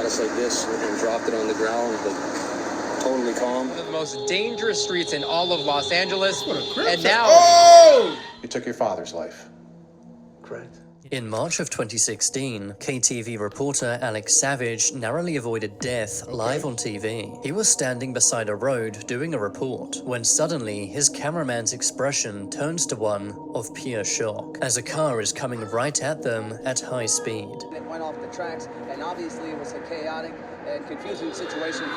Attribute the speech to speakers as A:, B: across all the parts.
A: just like this and dropped it on the ground, like totally calm.
B: One of the most dangerous streets in all of Los Angeles.
C: And now... Oh!
D: You took your father's life.
A: Correct.
E: In March of 2016, KTV reporter Alex Savage narrowly avoided death live on TV. He was standing beside a road doing a report when suddenly his cameraman's expression turns to one of pure shock as a car is coming right at them at high speed.
F: It went off the tracks, and obviously it was a chaotic and confusing situation.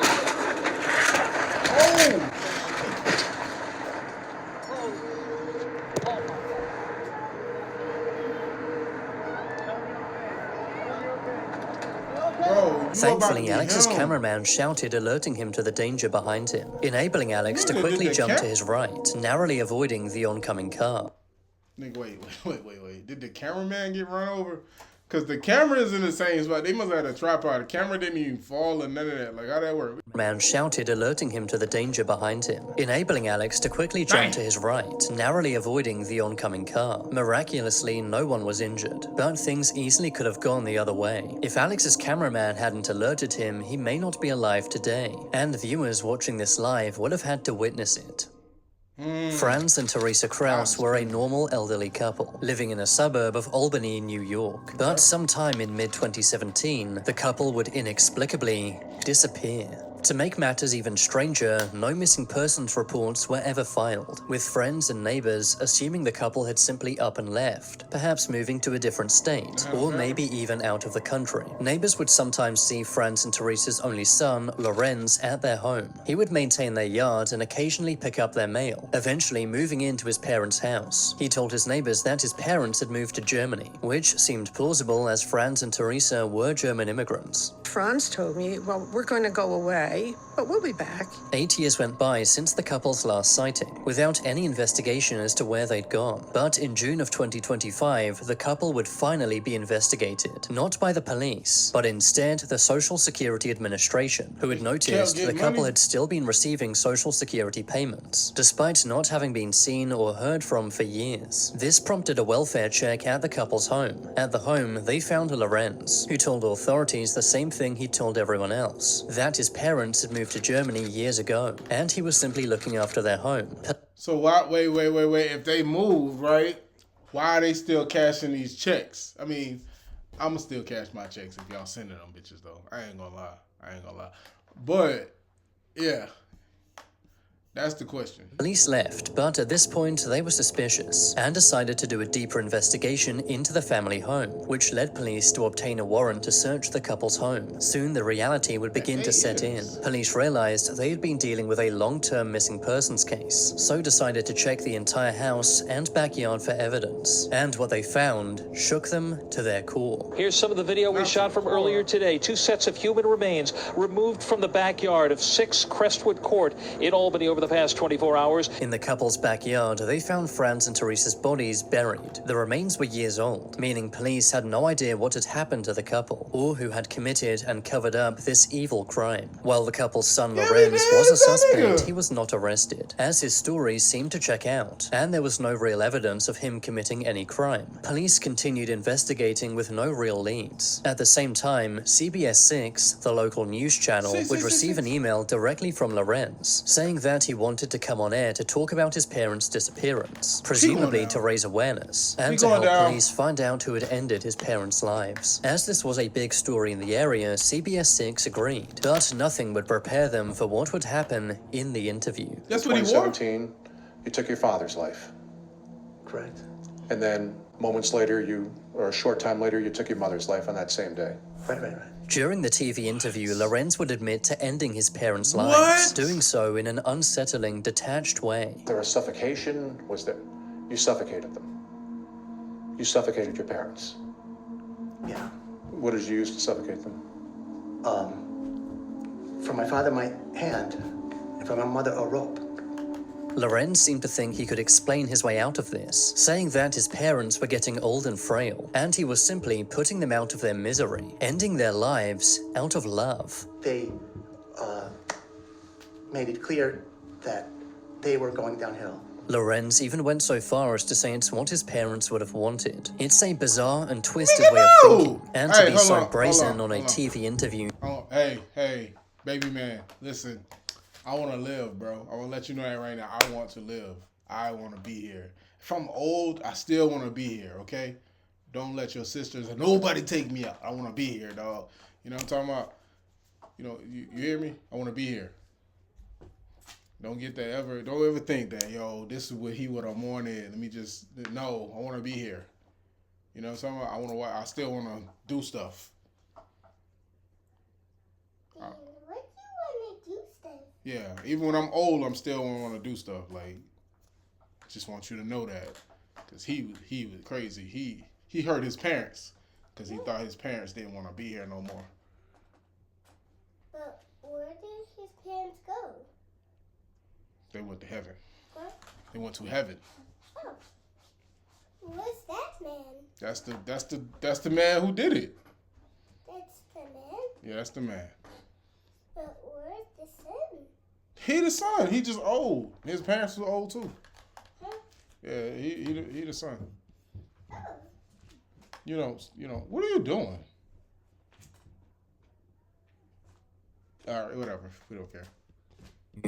E: Thankfully, Alex's cameraman shouted, alerting him to the danger behind him, enabling Alex to quickly jump to his right, narrowly avoiding the oncoming car.
C: Nigga, wait. Did the cameraman get run over? Because the camera is in the same spot. They must have had a tripod. The camera didn't even fall or none of that. Like, how'd that work?
E: Man shouted, alerting him to the danger behind him, enabling Alex to quickly jump to his right, narrowly avoiding the oncoming car. Miraculously, no one was injured, but things easily could have gone the other way. If Alex's cameraman hadn't alerted him, he may not be alive today, and viewers watching this live would have had to witness it. Franz and Teresa Kraus were a normal elderly couple, living in a suburb of Albany, New York. But sometime in mid-2017, the couple would inexplicably disappear. To make matters even stranger, no missing persons reports were ever filed, with friends and neighbors assuming the couple had simply up and left, perhaps moving to a different state, or maybe even out of the country. Neighbors would sometimes see Franz and Teresa's only son, Lorenz, at their home. He would maintain their yard and occasionally pick up their mail, eventually moving into his parents' house. He told his neighbors that his parents had moved to Germany, which seemed plausible as Franz and Teresa were German immigrants.
G: Franz told me, well, we're going to go away, but we'll be back.
E: 8 years went by since the couple's last sighting, without any investigation as to where they'd gone. But in June of 2025, the couple would finally be investigated, not by the police, but instead the Social Security Administration, who had noticed the couple had still been receiving Social Security payments, despite not having been seen or heard from for years. This prompted a welfare check at the couple's home. At the home, they found Lorenz, who told authorities the same thing he told everyone else, that his parents had moved to Germany years ago, and he was simply looking after their home.
C: So why, wait, if they moved, right, why are they still cashing these checks? I mean, I'ma still cash my checks if y'all sending them bitches, though. I ain't gonna lie. But, yeah. That's the question.
E: Police left, but at this point they were suspicious and decided to do a deeper investigation into the family home, which led police to obtain a warrant to search the couple's home. Soon the reality would begin to set in. Police realized they had been dealing with a long-term missing persons case, so decided to check the entire house and backyard for evidence. And what they found shook them to their core.
H: Here's some of the video we shot from earlier today. 2 sets of human remains removed from the backyard of 6 Crestwood Court in Albany over the past 24 hours.
E: In the couple's backyard, they found Franz and Teresa's bodies buried. The remains were years old, meaning police had no idea what had happened to the couple, or who had committed and covered up this evil crime. While the couple's son Lorenz was a suspect, he was not arrested, as his stories seemed to check out, and there was no real evidence of him committing any crime. Police continued investigating with no real leads. At the same time, CBS 6, the local news channel, would receive an email directly from Lorenz, saying that he wanted to come on air to talk about his parents' disappearance, presumably to raise awareness, and to help police find out who had ended his parents' lives. As this was a big story in the area, CBS 6 agreed, but nothing would prepare them for what would happen in the interview.
D: That's what he wore? 2017, you took your father's life.
A: Correct.
D: And then moments later, or a short time later, you took your mother's life on that same day.
A: Right.
E: During the TV interview, Lorenz would admit to ending his parents' lives, doing so in an unsettling, detached way.
D: There was suffocation, you suffocated them. You suffocated your parents.
A: Yeah.
D: What did you use to suffocate them?
A: For my father, my hand, and for my mother, a rope.
E: Lorenz seemed to think he could explain his way out of this, saying that his parents were getting old and frail, and he was simply putting them out of their misery, ending their lives out of love.
A: They made it clear that they were going downhill.
E: Lorenz even went so far as to say it's what his parents would have wanted. It's a bizarre and twisted way of thinking, and to be so brazen on a TV interview.
C: Hey, baby man, listen. I want to live, bro. I want to let you know that right now. I want to live. I want to be here. If I'm old, I still want to be here, okay? Don't let your sisters or nobody take me out. I want to be here, dog. You know what I'm talking about? You know, you hear me? I want to be here. Don't ever think that, yo, this is what he would have wanted. Let me just, no, I want to be here. You know what I'm talking about? I still want to do stuff.
I: What do you want to do stuff?
C: Yeah, even when I'm old, I'm still want to do stuff. Like, just want you to know that, because he was crazy. He hurt his parents because he thought his parents didn't want to be here no more.
I: But where did his parents go?
C: They went to heaven.
I: What?
C: They went to heaven.
I: Oh, what's that man?
C: That's the man who did it.
I: That's the man.
C: Yeah, that's the man.
I: But where's the son?
C: He the son. He just old. His parents were old too.
I: Huh?
C: Yeah, he the son.
I: Oh.
C: You know, what are you doing? All right, whatever. We don't care.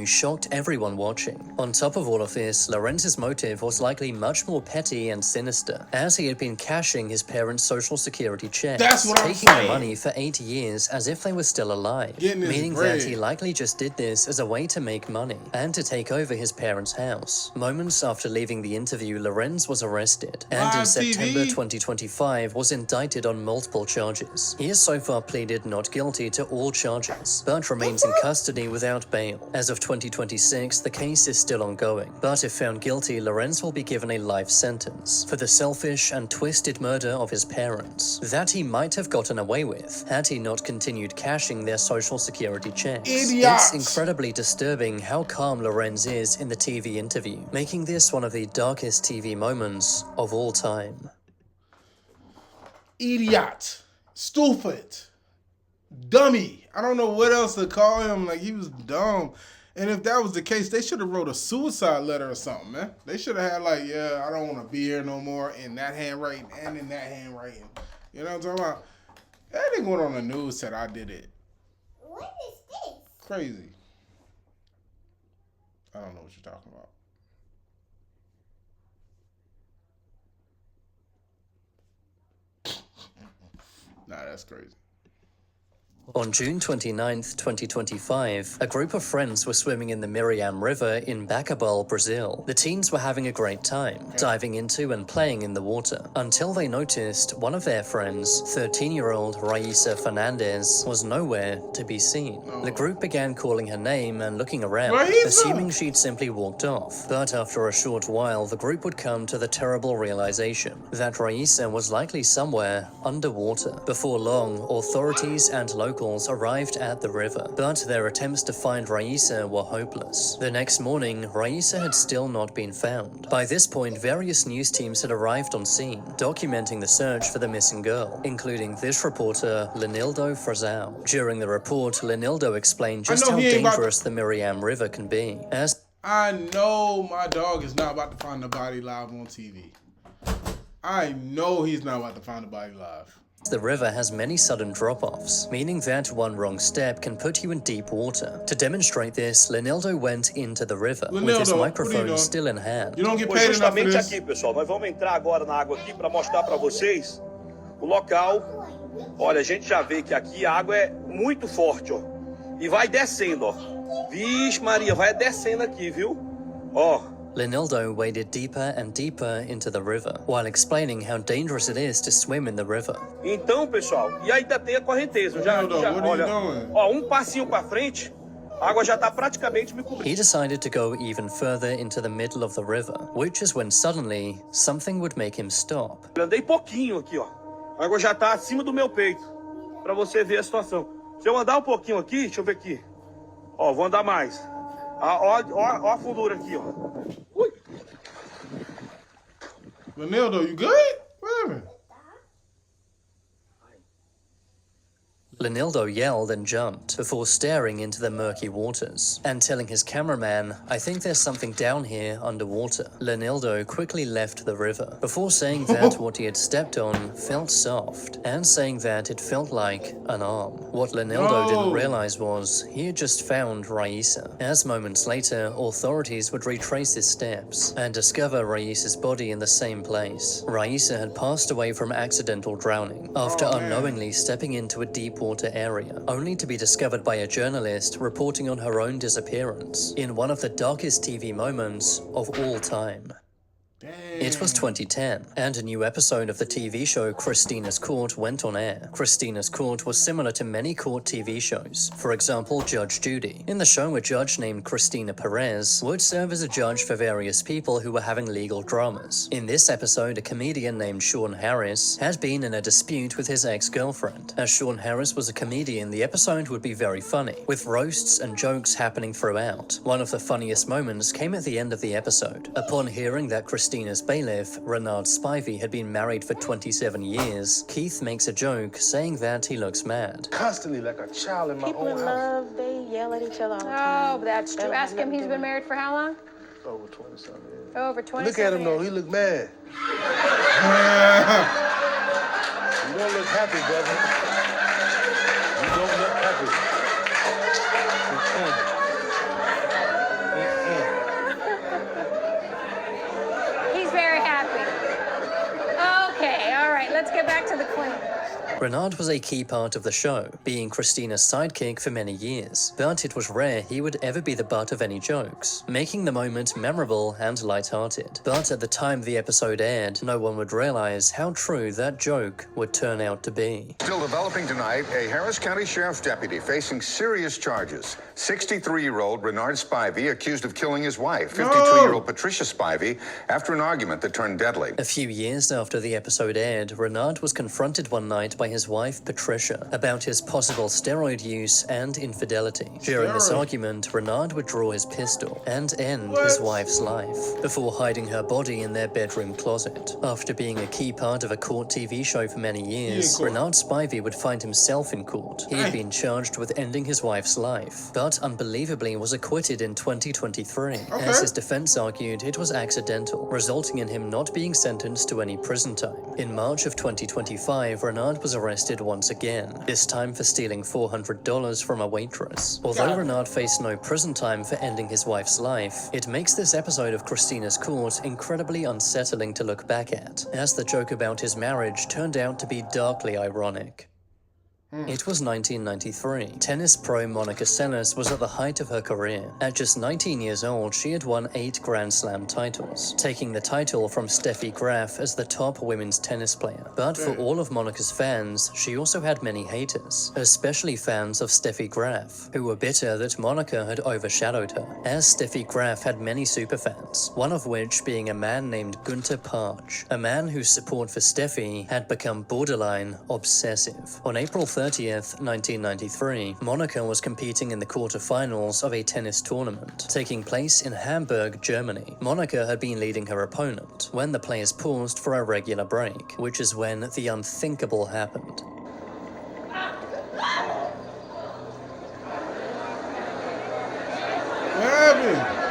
E: Shocked everyone watching. On top of all of this, Lorenz's motive was likely much more petty and sinister, as he had been cashing his parents' social security checks,
C: That's what I'm
E: taking the
C: saying.
E: money for 8 years as if they were still alive,
C: Getting his
E: meaning
C: bread.
E: that he likely just did this as a way to make money and to take over his parents' house. Moments after leaving the interview, Lorenz was arrested, and in
C: Live
E: September
C: TV?
E: 2025 was indicted on multiple charges. He has so far pleaded not guilty to all charges, but remains in custody without bail. As of 2026, the case is still ongoing, but if found guilty, Lorenz will be given a life sentence for the selfish and twisted murder of his parents that he might have gotten away with had he not continued cashing their social security checks.
C: Idiots!
E: It's incredibly disturbing how calm Lorenz is in the TV interview, making this one of the darkest TV moments of all time.
C: Idiot. Stupid. Dummy. I don't know what else to call him. Like, he was dumb. And if that was the case, they should have wrote a suicide letter or something, man. They should have had like, yeah, I don't want to be here no more in that handwriting and in that handwriting. You know what I'm talking about? That nigga went on the news, said I did it.
I: What is this?
C: Crazy. I don't know what you're talking about. Nah, that's crazy.
E: On June 29, 2025, a group of friends were swimming in the Miriam River in Bacabal, Brazil. The teens were having a great time, diving into and playing in the water, until they noticed one of their friends, 13-year-old Raisa Fernandez, was nowhere to be seen. The group began calling her name and looking around,
C: Raisa!
E: assuming she'd simply walked off. But after a short while, the group would come to the terrible realization that Raisa was likely somewhere underwater. Before long, authorities and locals arrived at the river, but their attempts to find Raisa were hopeless. The next morning, Raisa had still not been found. By this point, various news teams had arrived on scene, documenting the search for the missing girl, including this reporter, Lenildo Frazão. During the report, Lenildo explained just how dangerous the Miriam River can be.
C: I know my dog is not about to find the body live on TV. I know he's not about to find the body live.
E: The river has many sudden drop-offs, meaning that one wrong step can put you in deep water. To demonstrate this, Lenildo went into the river with his microphone still in hand.
C: You don't get paid enough for
J: Justamente
C: this.
J: aqui, pessoal, nós vamos entrar agora na água aqui para mostrar para vocês o local. Olha, a gente já vê que aqui a água é muito forte, ó. E vai descendo, ó. Vixe, Maria, vai descendo aqui, viu? Ó.
E: Lenildo waded deeper and deeper into the river, while explaining how dangerous it is to swim in the river.
J: Então, pessoal, e ainda tem a correnteza. Olha, ó, passinho para frente, a água já está praticamente me cobrindo.
E: He decided to go even further into the middle of the river, which is when suddenly something would make him stop.
J: Eu andei pouquinho aqui, ó. A água já está acima do meu peito, para você ver a situação. Se eu andar um pouquinho aqui, deixa eu ver aqui. Ó, vou andar mais. Ó a fundura aqui, ó. Ui.
C: Lenildo, you good? What happened?
E: Lenildo yelled and jumped before staring into the murky waters and telling his cameraman, "I think there's something down here underwater." Lenildo quickly left the river before saying that what he had stepped on felt soft and saying that it felt like an arm. What Lenildo didn't realize was he had just found Raisa, as moments later authorities would retrace his steps and discover Raisa's body in the same place. Raisa had passed away from accidental drowning after unknowingly stepping into a deep water area, only to be discovered by a journalist reporting on her own disappearance in one of the darkest TV moments of all time. It was 2010, and a new episode of the TV show Christina's Court went on air. Christina's Court was similar to many court TV shows. For example, Judge Judy. In the show, a judge named Cristina Perez would serve as a judge for various people who were having legal dramas. In this episode, a comedian named Sean Harris had been in a dispute with his ex-girlfriend. As Sean Harris was a comedian, the episode would be very funny, with roasts and jokes happening throughout. One of the funniest moments came at the end of the episode. Upon hearing that Christina's bailiff, Renard Spivey, had been married for 27 years, Keith makes a joke saying that he looks mad.
K: Constantly like a child in my
L: People
K: own
L: in
K: house.
L: love, they yell at each other all the time.
G: Oh, that's true. Ask him, he's been married for how long?
K: Over 20-something years.
G: Over 20.
K: Look at him though, he look mad. You don't look happy, brother. You don't look happy.
G: He's very happy. Okay, all right, let's get back to the queen.
E: Renard was a key part of the show, being Christina's sidekick for many years, but it was rare he would ever be the butt of any jokes, making the moment memorable and lighthearted. But at the time the episode aired, no one would realize how true that joke would turn out to be.
M: Still developing tonight, a Harris County Sheriff's deputy facing serious charges. 63-year-old Renard Spivey accused of killing his wife, 52-year-old Patricia Spivey, after an argument that turned deadly.
E: A few years after the episode aired, Renard was confronted one night by his wife Patricia about his possible steroid use and infidelity. During this argument, Renard would draw his pistol and end his wife's life before hiding her body in their bedroom closet. After being a key part of a court TV show for many years, Renard Spivey would find himself in court. He had been charged with ending his wife's life, but unbelievably was acquitted in 2023, as his defense argued it was accidental, resulting in him not being sentenced to any prison time. In March of 2025, Renard was arrested once again, this time for stealing $400 from a waitress. Although Renard faced no prison time for ending his wife's life, it makes this episode of Christina's Court incredibly unsettling to look back at, as the joke about his marriage turned out to be darkly ironic. It was 1993. Tennis pro Monica Seles was at the height of her career. At just 19 years old, she had won 8 Grand Slam titles, taking the title from Steffi Graf as the top women's tennis player. But for all of Monica's fans, she also had many haters, especially fans of Steffi Graf, who were bitter that Monica had overshadowed her, as Steffi Graf had many superfans, one of which being a man named Günther Parch, a man whose support for Steffi had become borderline obsessive. On April 30th, 1993, Monica was competing in the quarterfinals of a tennis tournament taking place in Hamburg, Germany. Monica had been leading her opponent when the players paused for a regular break, which is when the unthinkable happened.
C: What happened?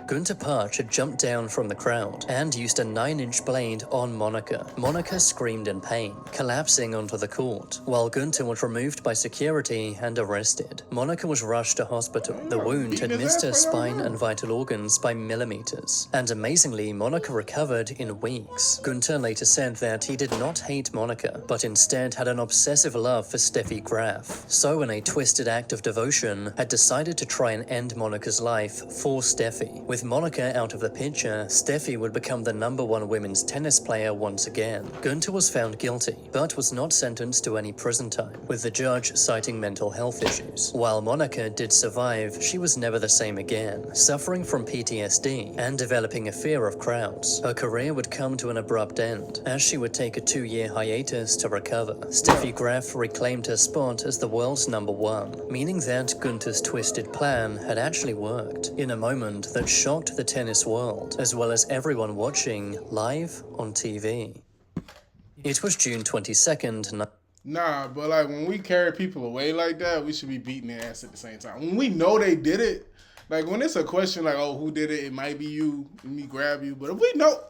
E: Günther Parch had jumped down from the crowd and used a 9-inch blade on Monica. Monica screamed in pain, collapsing onto the court, while Günther was removed by security and arrested. Monica was rushed to hospital. The wound had missed her spine and vital organs by millimeters, and amazingly, Monica recovered in weeks. Günther later said that he did not hate Monica, but instead had an obsessive love for Steffi Graf, so in a twisted act of devotion, had decided to try and end Monica's life for Steffi. With Monica out of the picture, Steffi would become the #1 women's tennis player once again. Günther was found guilty, but was not sentenced to any prison time, with the judge citing mental health issues. While Monica did survive, she was never the same again, suffering from PTSD and developing a fear of crowds. Her career would come to an abrupt end, as she would take a 2-year hiatus to recover. Steffi Graf reclaimed her spot as the world's #1, meaning that Günther's twisted plan had actually worked, in a moment that shocked the tennis world, as well as everyone watching live on TV. It was June 22nd.
C: Nah, but like when we carry people away like that, we should be beating their ass at the same time. When we know they did it, like when it's a question like, oh, who did it? It might be you. Let me grab you. But if we know,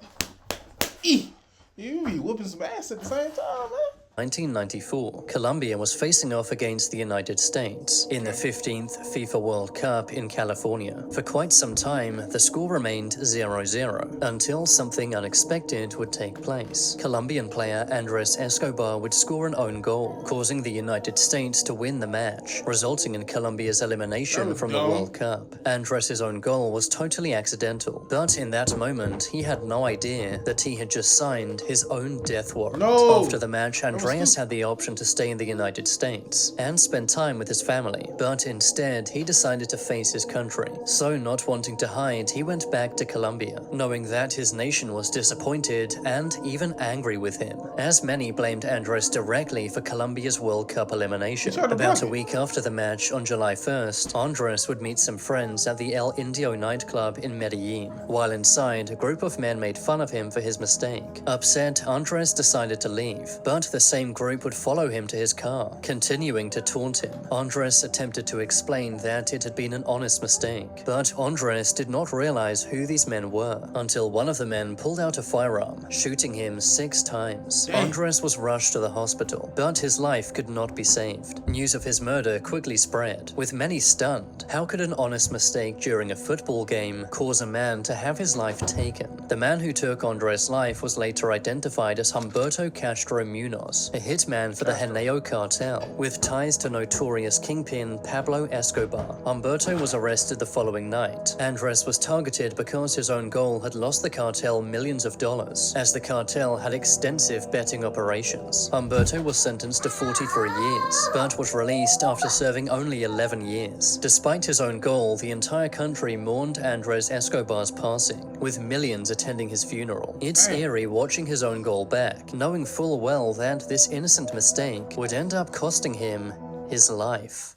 C: you be whooping some ass at the same time, man.
E: 1994, Colombia was facing off against the United States in the 15th FIFA World Cup in California. For quite some time, the score remained 0-0 until something unexpected would take place. Colombian player Andres Escobar would score an own goal, causing the United States to win the match, resulting in Colombia's elimination from the World Cup. Andres' own goal was totally accidental, but in that moment, he had no idea that he had just signed his own death warrant. After the match, Andreas had the option to stay in the United States and spend time with his family, but instead he decided to face his country. So not wanting to hide, he went back to Colombia, knowing that his nation was disappointed and even angry with him, as many blamed Andres directly for Colombia's World Cup elimination. About a week after the match, on July 1st, Andres would meet some friends at the El Indio nightclub in Medellin. While inside, a group of men made fun of him for his mistake. Upset, Andres decided to leave, but the same group would follow him to his car, continuing to taunt him. Andres attempted to explain that it had been an honest mistake, but Andres did not realize who these men were until one of the men pulled out a firearm, shooting him 6 times. Andres was rushed to the hospital, but his life could not be saved. News of his murder quickly spread, with many stunned. How could an honest mistake during a football game cause a man to have his life taken? The man who took Andres' life was later identified as Humberto Castro Munoz, a hitman for the Henao cartel, with ties to notorious kingpin Pablo Escobar. Humberto was arrested the following night. Andres was targeted because his own goal had lost the cartel millions of dollars, as the cartel had extensive betting operations. Humberto was sentenced to 43 years, but was released after serving only 11 years. Despite his own goal, the entire country mourned Andres Escobar's passing, with millions attending his funeral. It's eerie watching his own goal back, knowing full well that this innocent mistake would end up costing him his life.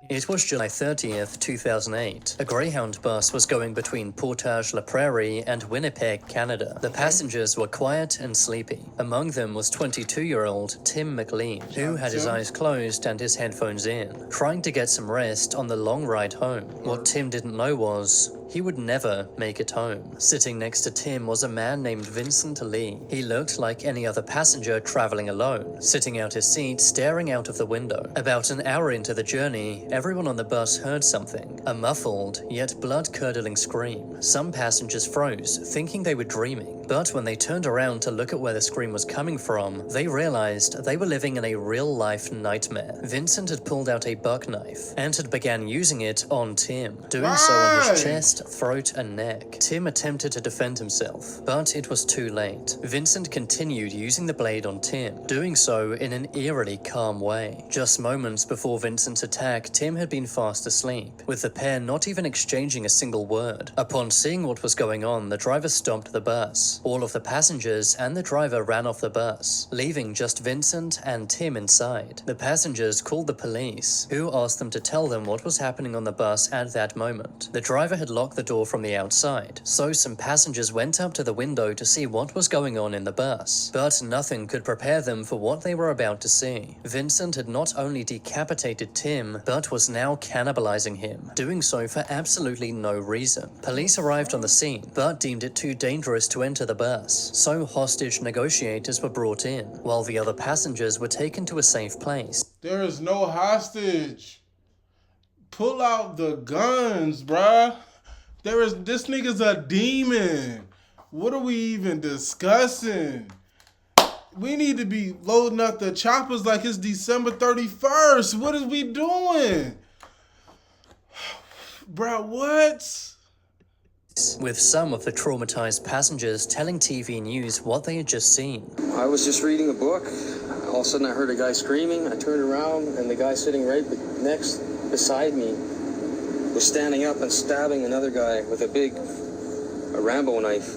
E: It was July 30th, 2008. A Greyhound bus was going between Portage-la Prairie and Winnipeg, Canada. The passengers were quiet and sleepy. Among them was 22-year-old Tim McLean, who had his eyes closed and his headphones in, trying to get some rest on the long ride home. What Tim didn't know was he would never make it home. Sitting next to Tim was a man named Vincent Ling. He looked like any other passenger traveling alone, sitting out his seat, staring out of the window. About an hour into the journey, everyone on the bus heard something, a muffled yet blood-curdling scream. Some passengers froze, thinking they were dreaming, but when they turned around to look at where the scream was coming from, they realized they were living in a real-life nightmare. Vincent had pulled out a buck knife and had began using it on Tim, doing so on his chest, throat, and neck. Tim attempted to defend himself, but it was too late. Vincent continued using the blade on Tim, doing so in an eerily calm way. Just moments before Vincent's attack, Tim had been fast asleep, with the pair not even exchanging a single word. Upon seeing what was going on, the driver stopped the bus. All of the passengers and the driver ran off the bus, leaving just Vincent and Tim inside. The passengers called the police, who asked them to tell them what was happening on the bus at that moment. The driver had locked the door from the outside, so some passengers went up to the window to see what was going on in the bus, but nothing could prepare them for what they were about to see. Vincent had not only decapitated Tim, but was now cannibalizing him, doing so for absolutely no reason. Police arrived on the scene, but deemed it too dangerous to enter the bus, so hostage negotiators were brought in, while the other passengers were taken to a safe place.
C: There is no hostage. Pull out the guns, bruh. This nigga's a demon. What are we even discussing? We need to be loading up the choppers like it's December 31st. What is we doing? Bro, what?
E: With some of the traumatized passengers telling TV News what they had just seen.
A: I was just reading a book. All of a sudden I heard a guy screaming. I turned around and the guy sitting right next beside me was standing up and stabbing another guy with a Rambo knife.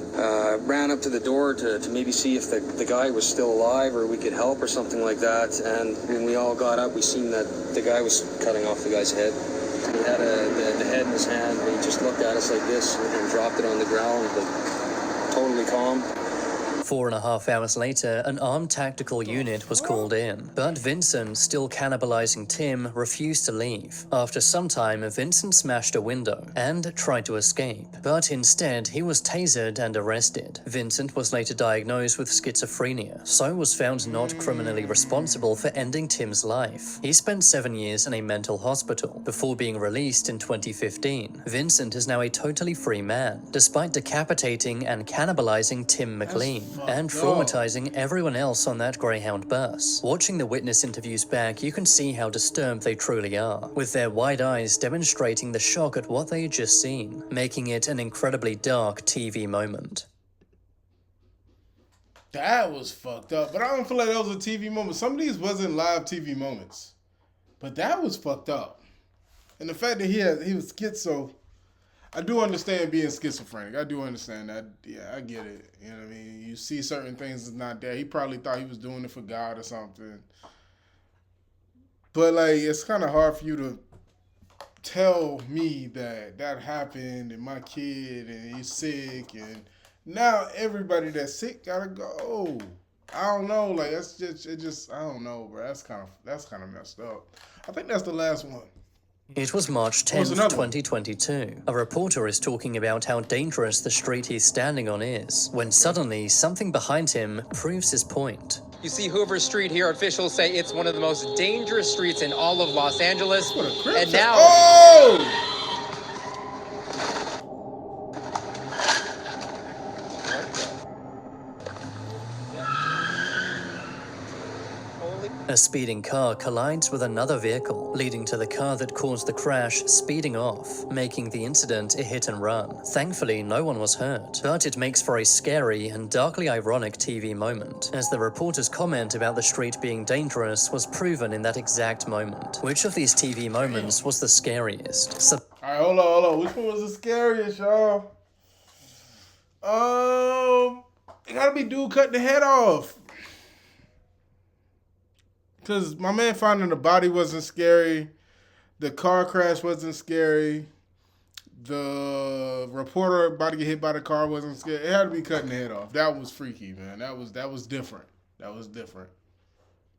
A: Ran up to the door to maybe see if the guy was still alive or we could help or something like that. And when we all got up, we seen that the guy was cutting off the guy's head. He had the head in his hand, and he just looked at us like this and dropped it on the ground, like, totally calm.
E: 4.5 hours later, an armed tactical unit was called in, but Vincent, still cannibalizing Tim, refused to leave. After some time, Vincent smashed a window and tried to escape, but instead he was tasered and arrested. Vincent was later diagnosed with schizophrenia, so was found not criminally responsible for ending Tim's life. He spent 7 years in a mental hospital before being released in 2015. Vincent is now a totally free man, despite decapitating and cannibalizing Tim McLean and traumatizing everyone else on that Greyhound bus. Watching the witness interviews back, you can see how disturbed they truly are, with their wide eyes demonstrating the shock at what they had just seen, making it an incredibly dark TV moment.
C: That was fucked up, but I don't feel like that was a TV moment. Some of these wasn't live TV moments, but that was fucked up. And the fact that he was schizo, I do understand being schizophrenic. I do understand that. Yeah, I get it. You know what I mean? You see certain things that's not there. He probably thought he was doing it for God or something. But like, it's kind of hard for you to tell me that happened and my kid and he's sick and now everybody that's sick gotta go. I don't know, like that's just I don't know, bro. That's kind of messed up. I think that's the last one.
E: It was March 10th, 2022. A reporter is talking about how dangerous the street he's standing on is, when suddenly something behind him proves his point.
B: You see Hoover Street here. Officials say it's one of the most dangerous streets in all of Los Angeles. And now...
C: Oh!
E: A speeding car collides with another vehicle, leading to the car that caused the crash speeding off, making the incident a hit and run. Thankfully, no one was hurt, but it makes for a scary and darkly ironic TV moment, as the reporter's comment about the street being dangerous was proven in that exact moment. Which of these TV moments was the scariest?
C: Alright, hold on. Which one was the scariest, y'all? It gotta be dude cutting the head off. Because my man finding the body wasn't scary. The car crash wasn't scary. The reporter about to get hit by the car wasn't scary. It had to be cutting the head off. That was freaky, man. That was different. That was different.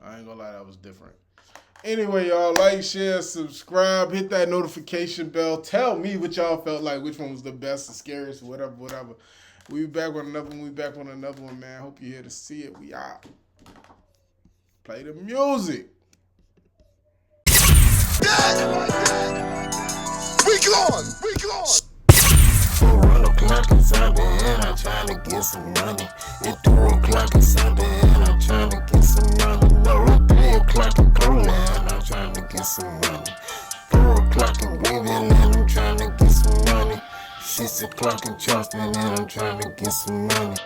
C: I ain't gonna lie, that was different. Anyway, y'all, like, share, subscribe, hit that notification bell. Tell me what y'all felt like, which one was the best, the scariest, whatever. We be back with another one, man. Hope you're here to see it. We out. Play the music.
K: We gone.
N: 4 o'clock is out there and I'm trying to get some money. At 2 o'clock is out there and I'm trying to get some money. No, 3 o'clock in Poland and I'm trying to get some money. 4 o'clock in Weaving and I'm trying to get some money. 6 o'clock in Charleston and I'm trying to get some money.